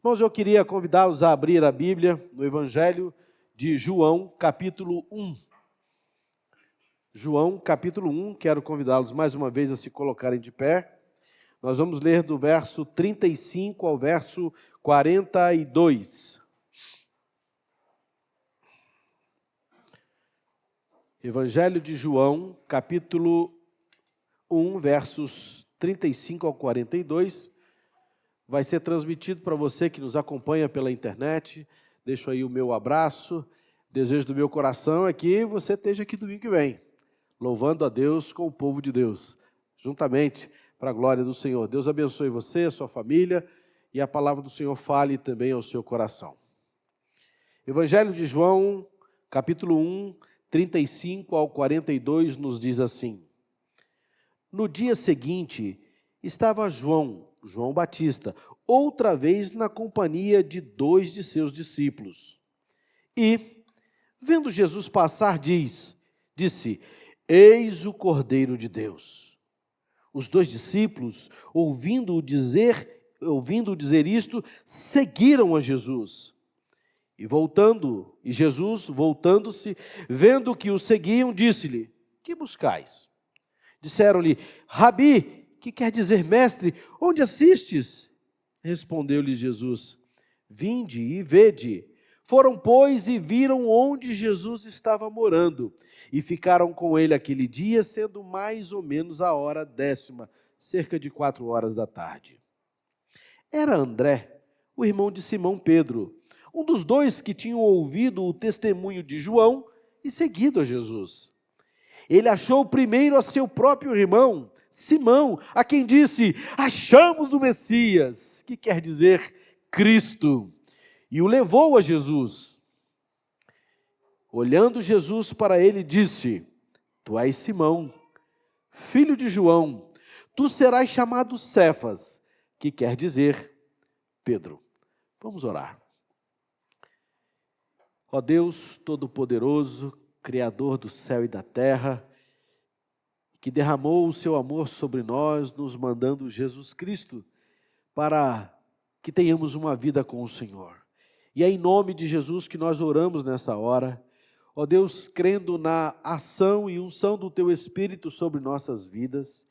Irmãos, eu queria convidá-los a abrir a Bíblia no Evangelho de João, capítulo 1. João, capítulo 1, quero convidá-los mais uma vez a se colocarem de pé. Nós vamos ler do verso 35 ao verso 42. Evangelho de João, capítulo 1, versos 35 ao 42. Vai ser transmitido para você que nos acompanha pela internet. Deixo aí o meu abraço. Desejo do meu coração é que você esteja aqui domingo que vem, louvando a Deus com o povo de Deus, juntamente para a glória do Senhor. Deus abençoe você, a sua família, e a palavra do Senhor fale também ao seu coração. Evangelho de João, capítulo 1, 35 ao 42, nos diz assim: No dia seguinte, estava João Batista, outra vez na companhia de 2 de seus discípulos. E, vendo Jesus passar, disse: Eis o Cordeiro de Deus. Os 2 discípulos, ouvindo dizer isto, seguiram a Jesus. E Jesus, voltando-se, vendo que o seguiam, disse-lhe: Que buscais? Disseram-lhe: Rabi, que quer dizer mestre, onde assistes? Respondeu-lhes Jesus: Vinde e vede. Foram, pois, e viram onde Jesus estava morando, e ficaram com ele aquele dia, sendo mais ou menos a hora 10ª, cerca de 4 horas da tarde. Era André, o irmão de Simão Pedro, um dos 2 que tinham ouvido o testemunho de João e seguido a Jesus. Ele achou primeiro a seu próprio irmão, Simão, a quem disse: Achamos o Messias, que quer dizer Cristo, e o levou a Jesus. Olhando Jesus para ele, disse: Tu és Simão, filho de João, tu serás chamado Cefas, que quer dizer Pedro. Vamos orar. Ó Deus Todo-Poderoso, Criador do céu e da terra, que derramou o seu amor sobre nós, nos mandando Jesus Cristo, para que tenhamos uma vida com o Senhor. E é em nome de Jesus que nós oramos nessa hora, ó Deus, crendo na ação e unção do Teu Espírito sobre nossas vidas,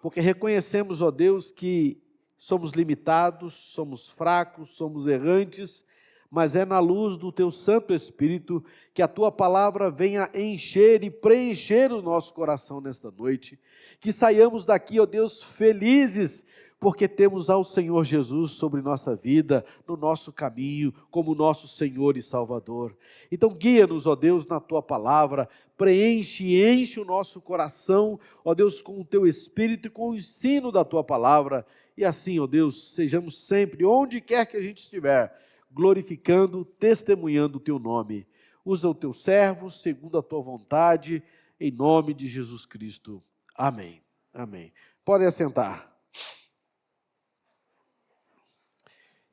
porque reconhecemos, ó Deus, que somos limitados, somos fracos, somos errantes, mas é na luz do Teu Santo Espírito que a Tua palavra venha encher e preencher o nosso coração nesta noite, que saiamos daqui, ó Deus, felizes, porque temos ao Senhor Jesus sobre nossa vida, no nosso caminho, como nosso Senhor e Salvador. Então guia-nos, ó Deus, na Tua palavra, preenche e enche o nosso coração, ó Deus, com o Teu Espírito e com o ensino da Tua palavra, e assim, ó Deus, sejamos sempre, onde quer que a gente estiver, glorificando, testemunhando o Teu nome. Usa o Teu servo, segundo a Tua vontade, em nome de Jesus Cristo. Amém. Amém. Podem assentar.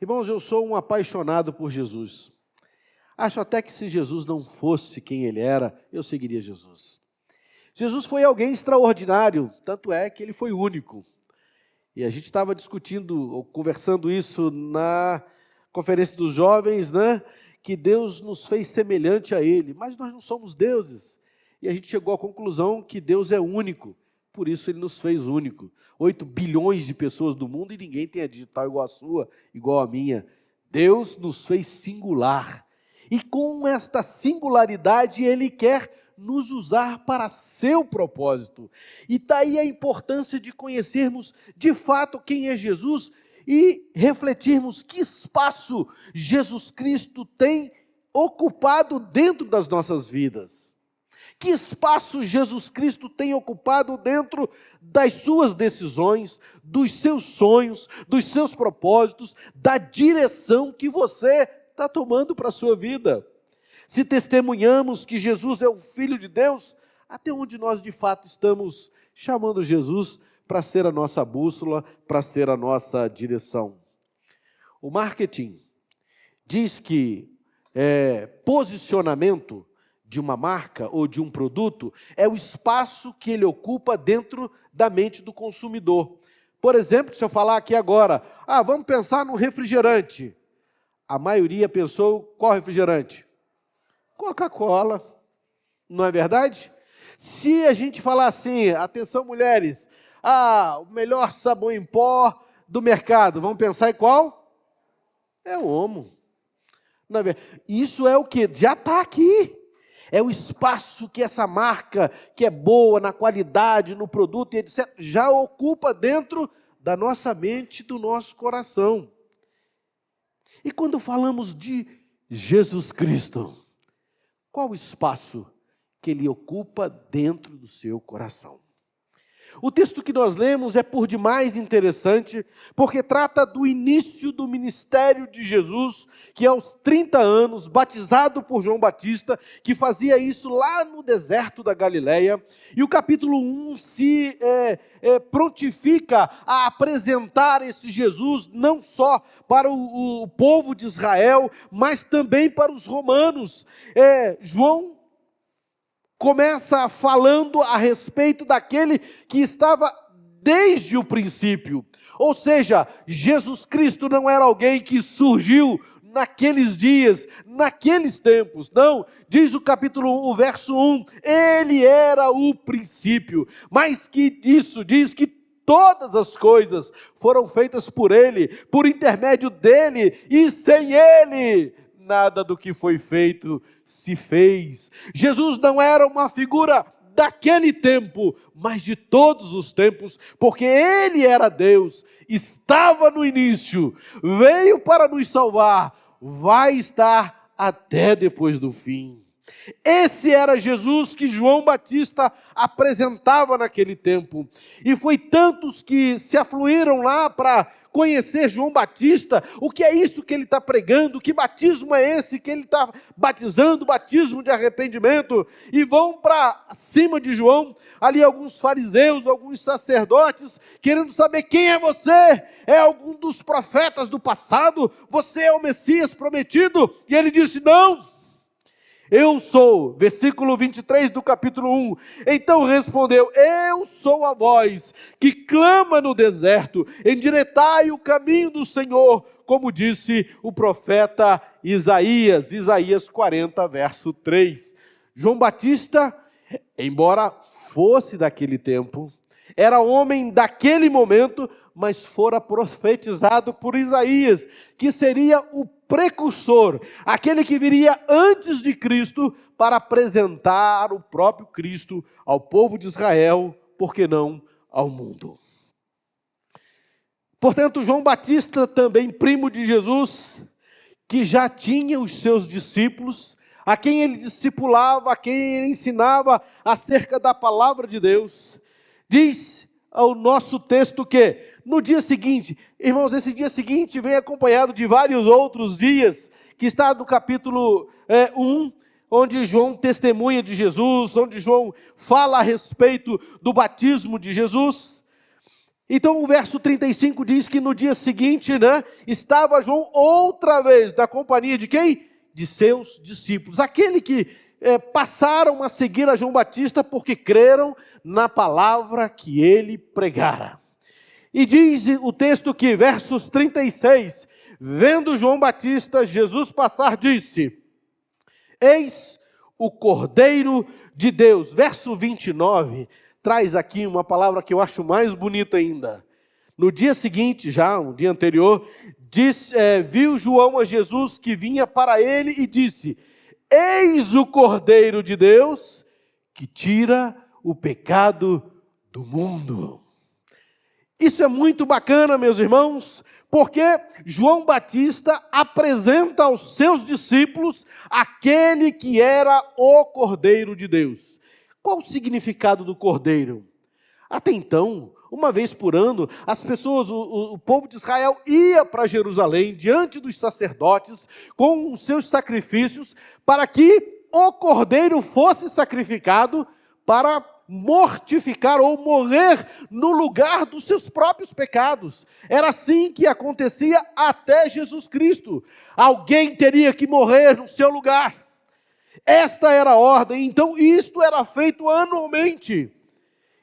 Irmãos, eu sou um apaixonado por Jesus. Acho até que se Jesus não fosse quem Ele era, eu seguiria Jesus. Jesus foi alguém extraordinário, tanto é que Ele foi único. E a gente estava discutindo, ou conversando isso na conferência dos jovens, né? Que Deus nos fez semelhante a Ele, mas nós não somos deuses. E a gente chegou à conclusão que Deus é único, por isso Ele nos fez único. 8 bilhões de pessoas do mundo e ninguém tem a digital igual a sua, igual a minha. Deus nos fez singular. E com esta singularidade Ele quer nos usar para seu propósito. E daí a importância de conhecermos de fato quem é Jesus e refletirmos que espaço Jesus Cristo tem ocupado dentro das nossas vidas. Que espaço Jesus Cristo tem ocupado dentro das suas decisões, dos seus sonhos, dos seus propósitos, da direção que você está tomando para a sua vida. Se testemunhamos que Jesus é o Filho de Deus, até onde nós de fato estamos chamando Jesus para ser a nossa bússola, para ser a nossa direção. O marketing diz que posicionamento de uma marca ou de um produto é o espaço que ele ocupa dentro da mente do consumidor. Por exemplo, se eu falar aqui agora, vamos pensar no refrigerante. a maioria pensou qual refrigerante? Coca-Cola, não é verdade? Se a gente falar assim, atenção mulheres, o melhor sabão em pó do mercado, vamos pensar em qual? É o Omo. Isso é o que? Já está aqui. É o espaço que essa marca, que é boa na qualidade, no produto e etc., já ocupa dentro da nossa mente, do nosso coração. E quando falamos de Jesus Cristo, qual o espaço que Ele ocupa dentro do seu coração? O texto que nós lemos é por demais interessante, porque trata do início do ministério de Jesus, que aos 30 anos, batizado por João Batista, que fazia isso lá no deserto da Galileia, e o capítulo 1 se prontifica a apresentar esse Jesus, não só para o povo de Israel, mas também para os romanos. João começa falando a respeito daquele que estava desde o princípio. Ou seja, Jesus Cristo não era alguém que surgiu naqueles dias, naqueles tempos. Não, diz o capítulo 1, o verso 1, ele era o princípio. Mais que isso, diz que todas as coisas foram feitas por ele, por intermédio dele, e sem ele nada do que foi feito se fez. Jesus não era uma figura daquele tempo, mas de todos os tempos, porque Ele era Deus, estava no início, veio para nos salvar, vai estar até depois do fim. Esse era Jesus que João Batista apresentava naquele tempo. E foi tantos que se afluíram lá para conhecer João Batista. O que é isso que ele está pregando? Que batismo é esse que ele está batizando? Batismo de arrependimento. E vão para cima de João, ali alguns fariseus, alguns sacerdotes, querendo saber quem é você? É algum dos profetas do passado? Você é o Messias prometido? E ele disse, não. Eu sou, versículo 23 do capítulo 1, então respondeu, eu sou a voz que clama no deserto, endireitai o caminho do Senhor, como disse o profeta Isaías, Isaías 40, verso 3. João Batista, embora fosse daquele tempo, era homem daquele momento, mas fora profetizado por Isaías, que seria o precursor, aquele que viria antes de Cristo para apresentar o próprio Cristo ao povo de Israel, por que não ao mundo. Portanto, João Batista, também primo de Jesus, que já tinha os seus discípulos, a quem ele discipulava, a quem ele ensinava acerca da palavra de Deus, diz ao nosso texto que no dia seguinte, irmãos, esse dia seguinte vem acompanhado de vários outros dias, que está no capítulo 1, onde João testemunha de Jesus, onde João fala a respeito do batismo de Jesus. Então o verso 35 diz que no dia seguinte, estava João outra vez na companhia de quem? De seus discípulos, aquele que passaram a seguir a João Batista porque creram na palavra que ele pregara. E diz o texto que, versos 36, vendo João Batista, Jesus passar, disse, eis o Cordeiro de Deus. Verso 29, traz aqui uma palavra que eu acho mais bonita ainda. No dia seguinte, já, um dia anterior, viu João a Jesus que vinha para ele e disse, eis o Cordeiro de Deus que tira o pecado do mundo. Isso é muito bacana, meus irmãos, porque João Batista apresenta aos seus discípulos aquele que era o Cordeiro de Deus. Qual o significado do Cordeiro? Até então, uma vez por ano, as pessoas, o povo de Israel ia para Jerusalém, diante dos sacerdotes, com os seus sacrifícios, para que o Cordeiro fosse sacrificado para mortificar ou morrer no lugar dos seus próprios pecados. Era assim que acontecia até Jesus Cristo. Alguém teria que morrer no seu lugar. Esta era a ordem, então isto era feito anualmente.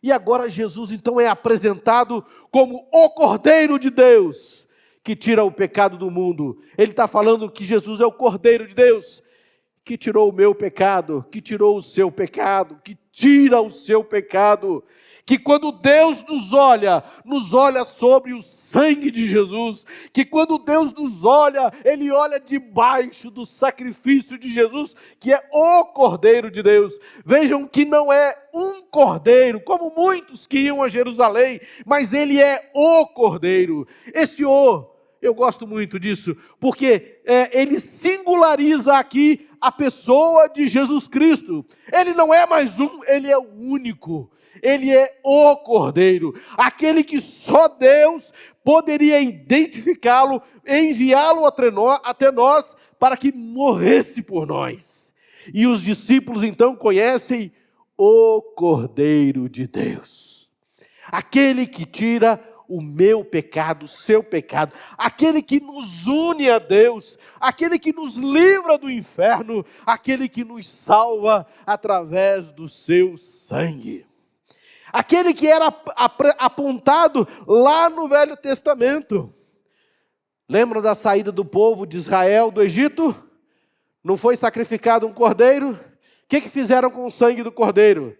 E agora Jesus então é apresentado como o Cordeiro de Deus, que tira o pecado do mundo. Ele está falando que Jesus é o Cordeiro de Deus, que tirou o meu pecado, que tirou o seu pecado, que tira o seu pecado. Que quando Deus nos olha sobre o sangue de Jesus, que quando Deus nos olha, Ele olha debaixo do sacrifício de Jesus, que é o Cordeiro de Deus. Vejam que não é um cordeiro, como muitos que iam a Jerusalém, mas Ele é o Cordeiro. Esse eu gosto muito disso, porque ele singulariza aqui a pessoa de Jesus Cristo. Ele não é mais um, Ele é o único. Ele é o Cordeiro, aquele que só Deus poderia identificá-lo, enviá-lo até nós, para que morresse por nós. E os discípulos então conhecem o Cordeiro de Deus, aquele que tira o meu pecado, o seu pecado, aquele que nos une a Deus, aquele que nos livra do inferno, aquele que nos salva através do seu sangue. Aquele que era apontado lá no Velho Testamento. Lembram da saída do povo de Israel do Egito? Não foi sacrificado um cordeiro? O que fizeram com o sangue do cordeiro?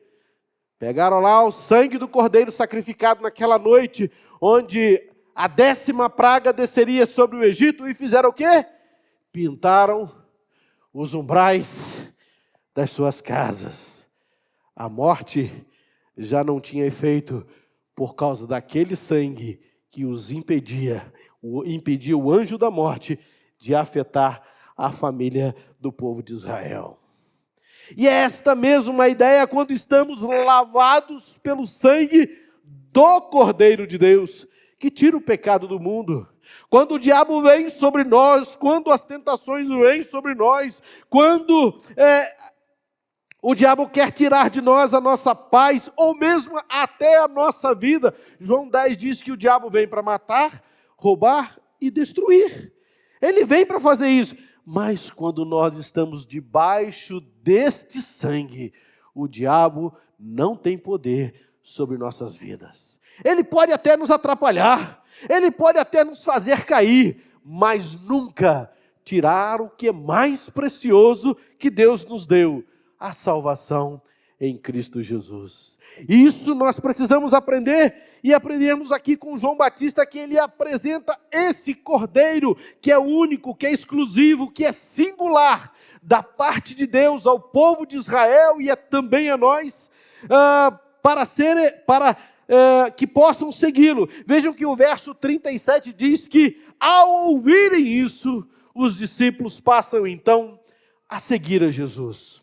Pegaram lá o sangue do cordeiro sacrificado naquela noite, onde a 10ª praga desceria sobre o Egito, e fizeram o quê? Pintaram os umbrais das suas casas. A morte já não tinha efeito por causa daquele sangue que os impedia o anjo da morte de afetar a família do povo de Israel. E é esta mesma ideia quando estamos lavados pelo sangue do Cordeiro de Deus, que tira o pecado do mundo. Quando o diabo vem sobre nós, quando as tentações vêm sobre nós, quando o diabo quer tirar de nós a nossa paz, ou mesmo até a nossa vida. João 10 diz que o diabo vem para matar, roubar e destruir. Ele vem para fazer isso. Mas quando nós estamos debaixo deste sangue, o diabo não tem poder sobre nossas vidas. Ele pode até nos atrapalhar, ele pode até nos fazer cair, mas nunca tirar o que é mais precioso que Deus nos deu: a salvação em Cristo Jesus. Isso nós precisamos aprender, e aprendemos aqui com João Batista, que ele apresenta esse Cordeiro, que é único, que é exclusivo, que é singular, da parte de Deus ao povo de Israel e também a nós, para que possam segui-lo. Vejam que o verso 37 diz que, ao ouvirem isso, os discípulos passam então a seguir a Jesus.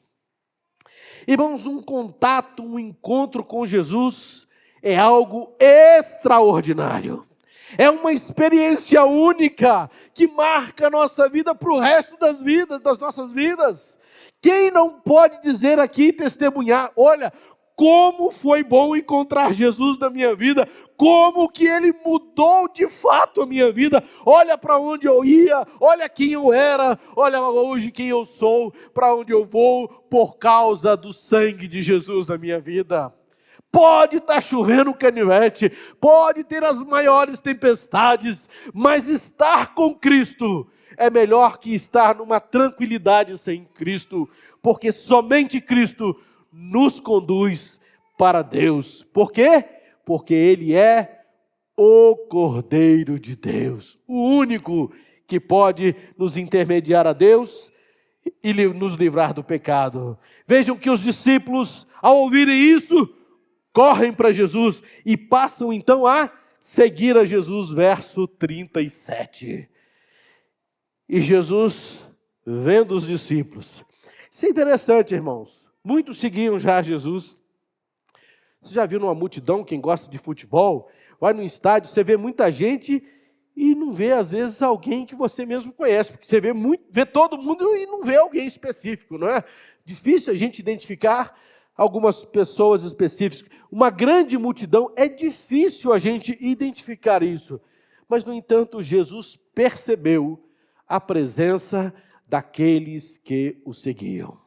Irmãos, um contato, um encontro com Jesus é algo extraordinário. É uma experiência única que marca a nossa vida para o resto das nossas vidas. Quem não pode dizer aqui, testemunhar: olha, como foi bom encontrar Jesus na minha vida, como que Ele mudou de fato a minha vida. Olha para onde eu ia, olha quem eu era, olha hoje quem eu sou, para onde eu vou, por causa do sangue de Jesus na minha vida. Pode estar chovendo canivete, pode ter as maiores tempestades, mas estar com Cristo é melhor que estar numa tranquilidade sem Cristo, porque somente Cristo nos conduz para Deus. Por quê? Porque Ele é o Cordeiro de Deus, o único que pode nos intermediar a Deus e nos livrar do pecado. Vejam que os discípulos, ao ouvirem isso, correm para Jesus e passam então a seguir a Jesus, verso 37. E Jesus, vendo os discípulos, isso é interessante, irmãos, muitos seguiam já Jesus. Você já viu numa multidão, quem gosta de futebol, vai no estádio, você vê muita gente e não vê às vezes alguém que você mesmo conhece, porque você vê todo mundo e não vê alguém específico, não é? Difícil a gente identificar algumas pessoas específicas. Uma grande multidão, é difícil a gente identificar isso. Mas, no entanto, Jesus percebeu a presença daqueles que o seguiam.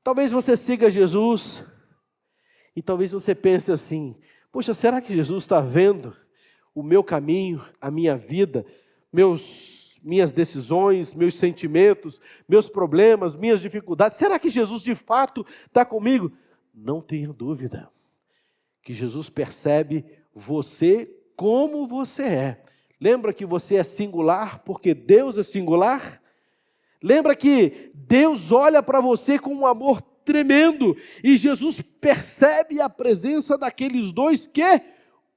Talvez você siga Jesus e talvez você pense assim: poxa, será que Jesus está vendo o meu caminho, a minha vida, minhas decisões, meus sentimentos, meus problemas, minhas dificuldades? Será que Jesus de fato está comigo? Não tenha dúvida que Jesus percebe você como você é. Lembra que você é singular porque Deus é singular? Lembra que Deus olha para você com um amor tremendo e Jesus percebe a presença daqueles dois que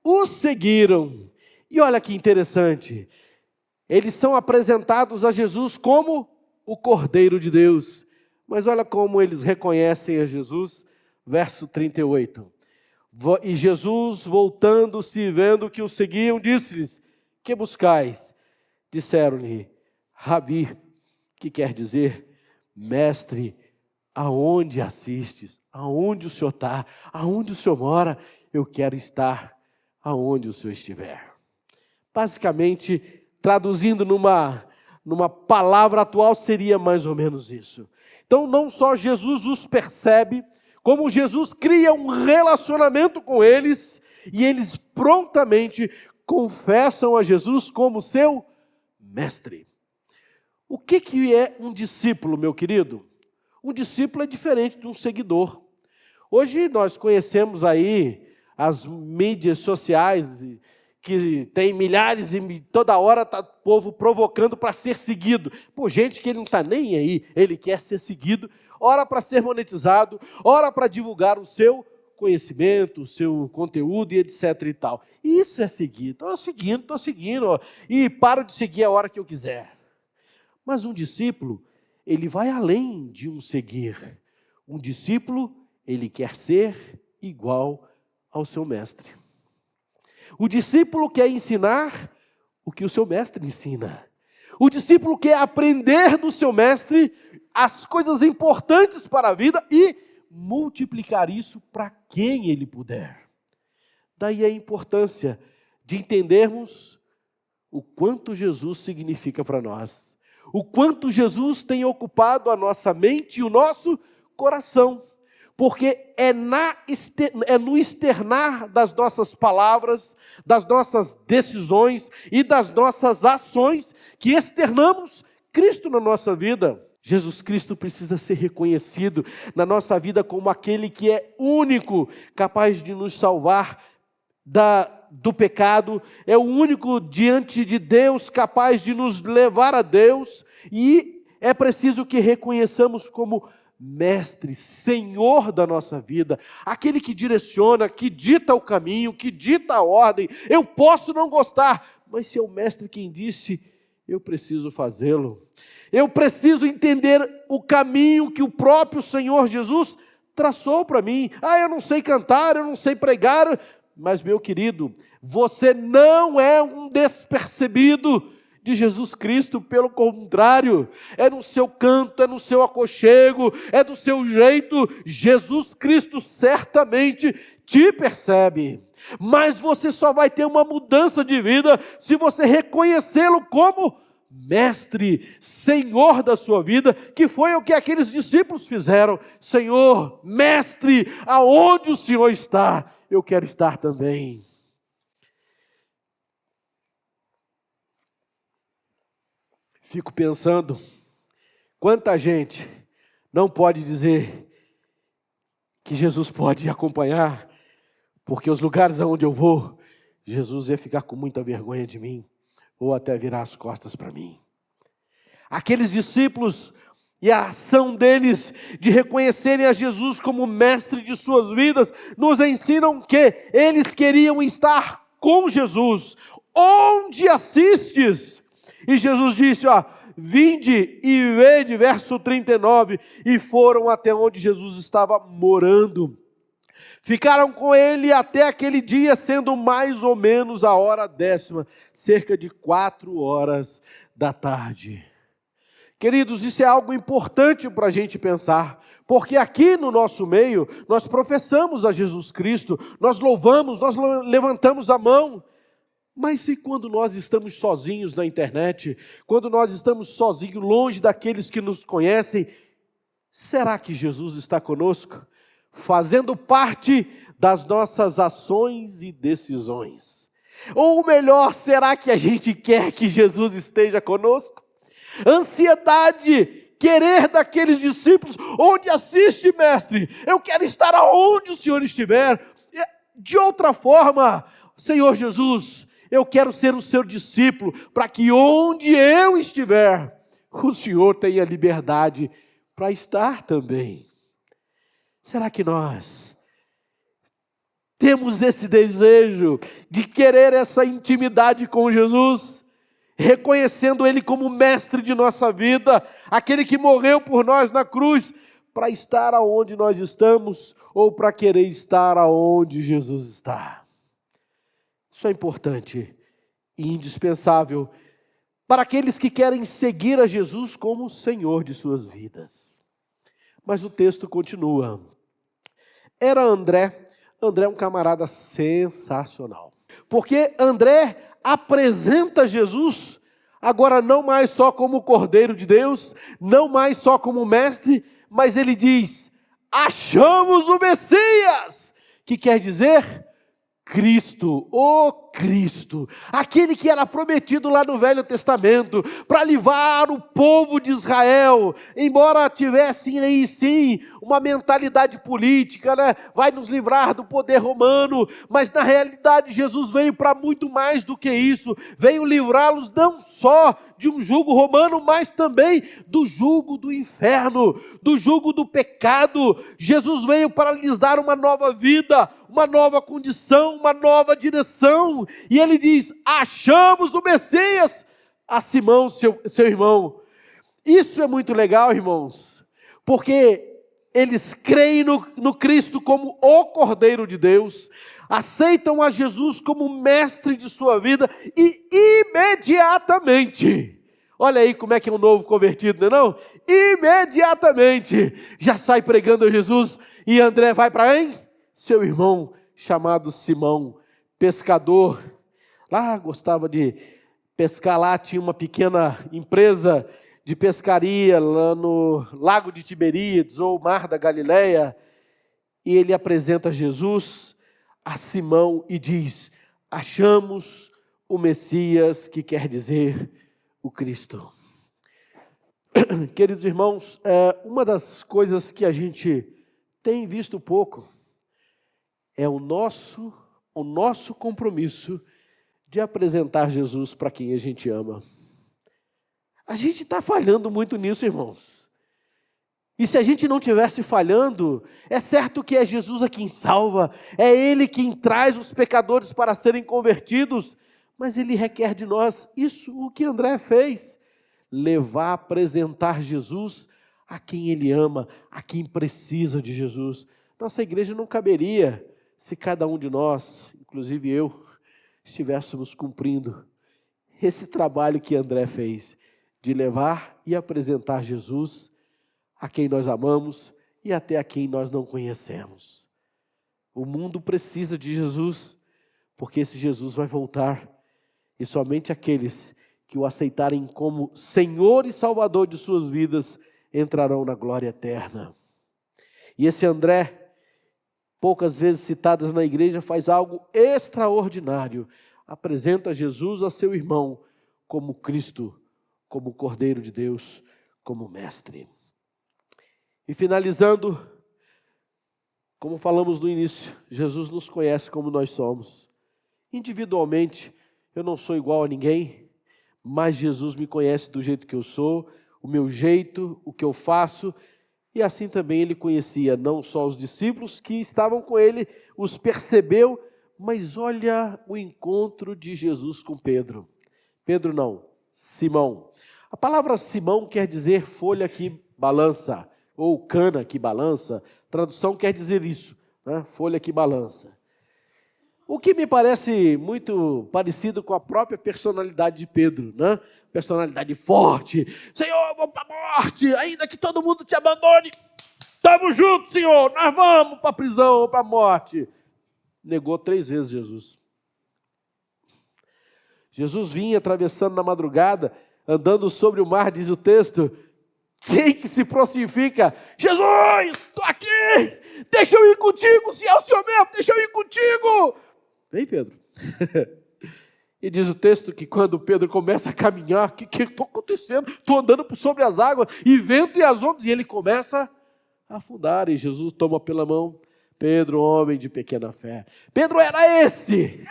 o seguiram. E olha que interessante, eles são apresentados a Jesus como o Cordeiro de Deus. Mas olha como eles reconhecem a Jesus, verso 38. E Jesus, voltando-se e vendo que o seguiam, disse-lhes: que buscais? Disseram-lhe: Rabi, que quer dizer mestre, aonde assistes? Aonde o Senhor está? Aonde o Senhor mora? Eu quero estar aonde o Senhor estiver. Basicamente, traduzindo numa palavra atual, seria mais ou menos isso. Então, não só Jesus os percebe, como Jesus cria um relacionamento com eles, e eles prontamente confessam a Jesus como seu mestre. O que é um discípulo, meu querido? Um discípulo é diferente de um seguidor. Hoje nós conhecemos aí as mídias sociais, que tem milhares e toda hora está o povo provocando para ser seguido. Por gente que ele não está nem aí, ele quer ser seguido, ora para ser monetizado, ora para divulgar o seu conhecimento, o seu conteúdo e etc e tal. Isso é seguir. Estou seguindo, ó, e paro de seguir a hora que eu quiser. Mas um discípulo, ele vai além de um seguir. Um discípulo, ele quer ser igual ao seu mestre. O discípulo quer ensinar o que o seu mestre ensina. O discípulo quer aprender do seu mestre as coisas importantes para a vida e multiplicar isso para quem ele puder. Daí a importância de entendermos o quanto Jesus significa para nós. O quanto Jesus tem ocupado a nossa mente e o nosso coração. Porque é no externar das nossas palavras, das nossas decisões e das nossas ações que externamos Cristo na nossa vida. Jesus Cristo precisa ser reconhecido na nossa vida como aquele que é único, capaz de nos salvar do pecado, é o único diante de Deus capaz de nos levar a Deus, e é preciso que reconheçamos como Mestre, Senhor da nossa vida, aquele que direciona, que dita o caminho, que dita a ordem. Eu posso não gostar, mas se é o Mestre quem disse, eu preciso fazê-lo. Eu preciso entender o caminho que o próprio Senhor Jesus traçou para mim. Eu não sei cantar, eu não sei pregar, mas meu querido, você não é um despercebido de Jesus Cristo, pelo contrário, é no seu canto, é no seu aconchego, é do seu jeito. Jesus Cristo certamente te percebe, mas você só vai ter uma mudança de vida se você reconhecê-lo como Mestre, Senhor da sua vida, que foi o que aqueles discípulos fizeram. Senhor, Mestre, aonde o Senhor está, eu quero estar também. Fico pensando, quanta gente não pode dizer que Jesus pode acompanhar, porque os lugares aonde eu vou, Jesus ia ficar com muita vergonha de mim, ou até virar as costas para mim. Aqueles discípulos e a ação deles de reconhecerem a Jesus como mestre de suas vidas, nos ensinam que eles queriam estar com Jesus. Onde assistes? E Jesus disse, vinde e vede, verso 39, e foram até onde Jesus estava morando. Ficaram com ele até aquele dia, sendo mais ou menos a hora 10ª, cerca de 4 horas da tarde. Queridos, isso é algo importante para a gente pensar, porque aqui no nosso meio, nós professamos a Jesus Cristo, nós louvamos, nós levantamos a mão. Mas e quando nós estamos sozinhos na internet, quando nós estamos sozinhos, longe daqueles que nos conhecem, será que Jesus está conosco, fazendo parte das nossas ações e decisões? Ou melhor, será que a gente quer que Jesus esteja conosco? Ansiedade, querer daqueles discípulos, onde assiste, mestre? Eu quero estar aonde o Senhor estiver. De outra forma, Senhor Jesus, eu quero ser o seu discípulo, para que onde eu estiver, o Senhor tenha liberdade para estar também. Será que nós temos esse desejo de querer essa intimidade com Jesus, reconhecendo Ele como mestre de nossa vida, aquele que morreu por nós na cruz, para estar aonde nós estamos, ou para querer estar aonde Jesus está? Isso é importante e indispensável para aqueles que querem seguir a Jesus como Senhor de suas vidas. Mas o texto continua. Era André é um camarada sensacional, porque André apresenta Jesus, agora não mais só como Cordeiro de Deus, não mais só como mestre, mas ele diz: achamos o Messias, que quer dizer Cristo, o Cristo, aquele que era prometido lá no Velho Testamento, para livrar o povo de Israel, embora tivessem aí sim uma mentalidade política, né? Vai nos livrar do poder romano, mas na realidade Jesus veio para muito mais do que isso, veio livrá-los não só de um jugo romano, mas também do jugo do inferno, do jugo do pecado. Jesus veio para lhes dar uma nova vida, uma nova condição, uma nova direção, e ele diz: achamos o Messias, a Simão, seu irmão. Isso é muito legal, irmãos, porque eles creem no Cristo como o Cordeiro de Deus, aceitam a Jesus como mestre de sua vida e imediatamente, olha aí como é que é um novo convertido, não é não? Imediatamente já sai pregando a Jesus. E André vai para seu irmão chamado Simão, pescador, lá gostava de pescar, lá tinha uma pequena empresa de pescaria lá no Lago de Tiberíades ou Mar da Galileia, e ele apresenta Jesus a Simão e diz: achamos o Messias, que quer dizer o Cristo. Queridos irmãos, uma das coisas que a gente tem visto pouco é o nosso compromisso de apresentar Jesus para quem a gente ama. A gente está falhando muito nisso, irmãos. E se a gente não estivesse falhando, é certo que é Jesus a quem salva, é Ele quem traz os pecadores para serem convertidos, mas Ele requer de nós isso, o que André fez: levar, apresentar Jesus a quem Ele ama, a quem precisa de Jesus. Nossa igreja não caberia se cada um de nós, inclusive eu, estivéssemos cumprindo esse trabalho que André fez, de levar e apresentar Jesus a quem nós amamos e até a quem nós não conhecemos. O mundo precisa de Jesus, porque esse Jesus vai voltar, e somente aqueles que o aceitarem como Senhor e Salvador de suas vidas entrarão na glória eterna. E esse André, poucas vezes citadas na igreja, faz algo extraordinário: apresenta Jesus a seu irmão como Cristo, como Cordeiro de Deus, como mestre. E finalizando, como falamos no início, Jesus nos conhece como nós somos. Individualmente, eu não sou igual a ninguém, mas Jesus me conhece do jeito que eu sou, o meu jeito, o que eu faço, e assim também Ele conhecia não só os discípulos que estavam com Ele, os percebeu, mas olha o encontro de Jesus com Pedro. Pedro não, Simão. A palavra Simão quer dizer folha que balança, ou cana que balança. Tradução quer dizer isso, né? Folha que balança. O que me parece muito parecido com a própria personalidade de Pedro, né? Personalidade forte. Senhor, vamos para a morte, ainda que todo mundo te abandone. Estamos juntos, Senhor, nós vamos para a prisão ou para a morte. Negou 3 vezes Jesus. Jesus vinha atravessando na madrugada, andando sobre o mar, diz o texto. Quem que se prontifica? Jesus, estou aqui, deixa eu ir contigo, se é o Senhor mesmo, deixa eu ir contigo. Vem, Pedro. E diz o texto que quando Pedro começa a caminhar, o que está acontecendo? Estou andando sobre as águas, e vento e as ondas, e ele começa a afundar, e Jesus toma pela mão: Pedro, homem de pequena fé. Pedro era esse,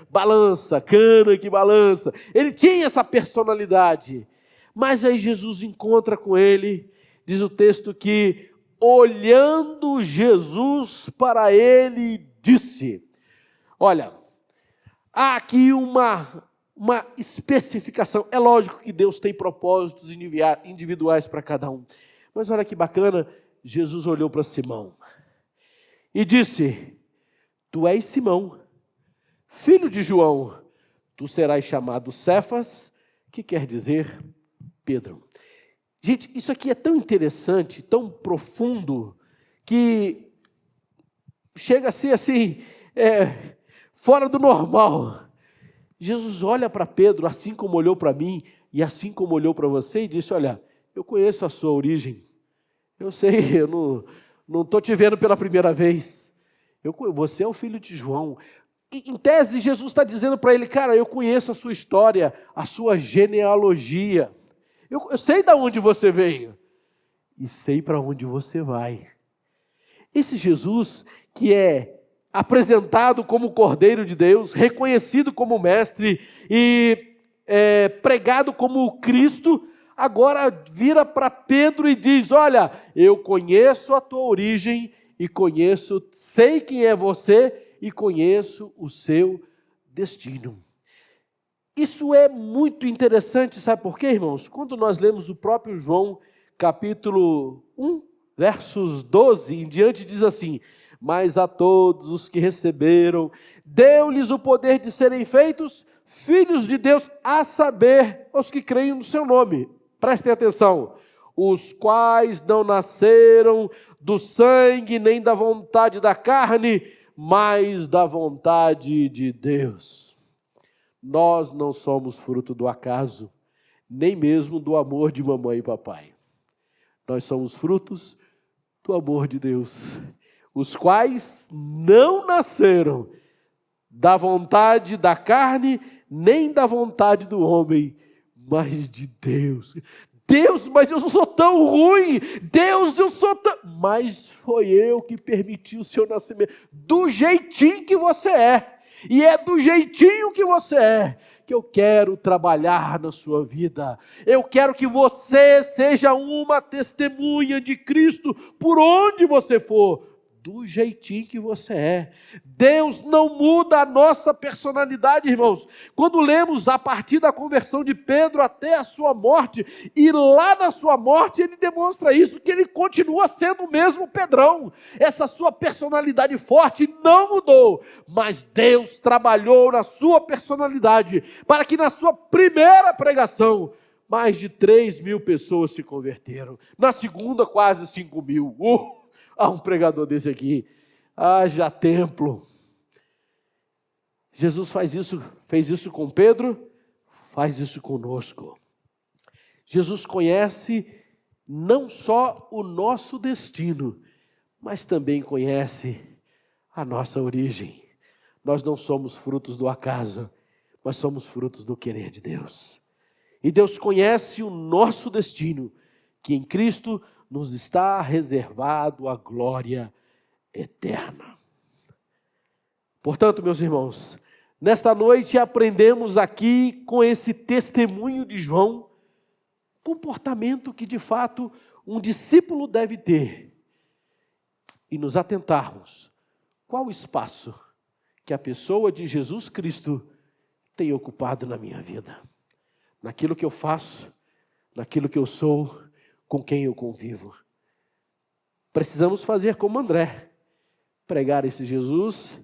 balança, cana que balança, ele tinha essa personalidade, mas aí Jesus encontra com ele, diz o texto que, olhando Jesus para ele, disse: olha, há aqui uma especificação. É lógico que Deus tem propósitos individuais para cada um. Mas olha que bacana, Jesus olhou para Simão e disse: tu és Simão, filho de João, tu serás chamado Cefas, que quer dizer Pedro. Gente, isso aqui é tão interessante, tão profundo, que chega a ser assim, fora do normal. Jesus olha para Pedro, assim como olhou para mim, e assim como olhou para você, e disse: olha, eu conheço a sua origem, eu sei, eu não estou te vendo pela primeira vez, você é o filho de João. E, em tese, Jesus está dizendo para ele: cara, eu conheço a sua história, a sua genealogia, eu sei de onde você veio, e sei para onde você vai. Esse Jesus que é apresentado como Cordeiro de Deus, reconhecido como Mestre e pregado como Cristo, agora vira para Pedro e diz: olha, eu conheço a tua origem e sei quem é você e conheço o seu destino. Isso é muito interessante, sabe por quê, irmãos? Quando nós lemos o próprio João, capítulo 1, versos 12 em diante, diz assim: mas a todos os que receberam, deu-lhes o poder de serem feitos filhos de Deus, a saber, os que creem no seu nome. Prestem atenção: os quais não nasceram do sangue, nem da vontade da carne, mas da vontade de Deus. Nós não somos fruto do acaso, nem mesmo do amor de mamãe e papai. Nós somos frutos do amor de Deus, os quais não nasceram da vontade da carne, nem da vontade do homem, mas de Deus. Deus, mas eu sou tão ruim, Deus, eu sou tão... Mas foi eu que permiti o seu nascimento, do jeitinho que você é. E é do jeitinho que você é que eu quero trabalhar na sua vida. Eu quero que você seja uma testemunha de Cristo por onde você for, do jeitinho que você é. Deus não muda a nossa personalidade, irmãos. Quando lemos a partir da conversão de Pedro até a sua morte, e lá na sua morte ele demonstra isso, que ele continua sendo o mesmo Pedrão. Essa sua personalidade forte não mudou, mas Deus trabalhou na sua personalidade, para que na sua primeira pregação, mais de 3.000 pessoas se converteram. Na segunda, quase 5.000. Há um pregador desse aqui, haja templo. Jesus fez isso com Pedro, faz isso conosco. Jesus conhece não só o nosso destino, mas também conhece a nossa origem. Nós não somos frutos do acaso, mas somos frutos do querer de Deus. E Deus conhece o nosso destino, que em Cristo nos está reservado a glória eterna. Portanto, meus irmãos, nesta noite aprendemos aqui com esse testemunho de João, comportamento que de fato um discípulo deve ter, e nos atentarmos qual o espaço que a pessoa de Jesus Cristo tem ocupado na minha vida, naquilo que eu faço, naquilo que eu sou, com quem eu convivo. Precisamos fazer como André, pregar esse Jesus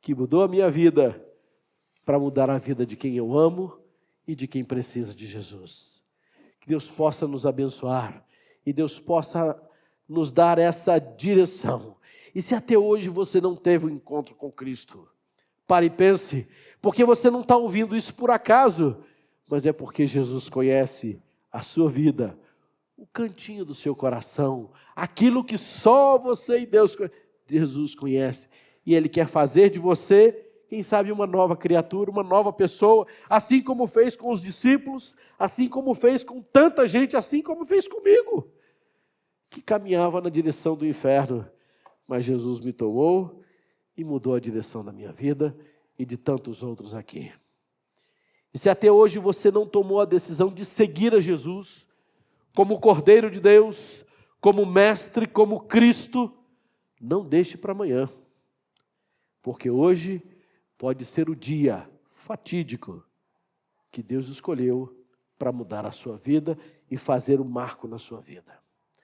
que mudou a minha vida para mudar a vida de quem eu amo e de quem precisa de Jesus. Que Deus possa nos abençoar e Deus possa nos dar essa direção. E se até hoje você não teve um encontro com Cristo, pare e pense, porque você não está ouvindo isso por acaso, mas é porque Jesus conhece a sua vida, o cantinho do seu coração, aquilo que só você e Jesus conhece, e Ele quer fazer de você, quem sabe uma nova criatura, uma nova pessoa, assim como fez com os discípulos, assim como fez com tanta gente, assim como fez comigo, que caminhava na direção do inferno, mas Jesus me tomou e mudou a direção da minha vida e de tantos outros aqui. E se até hoje você não tomou a decisão de seguir a Jesus, como Cordeiro de Deus, como Mestre, como Cristo, não deixe para amanhã, porque hoje pode ser o dia fatídico que Deus escolheu para mudar a sua vida e fazer um marco na sua vida.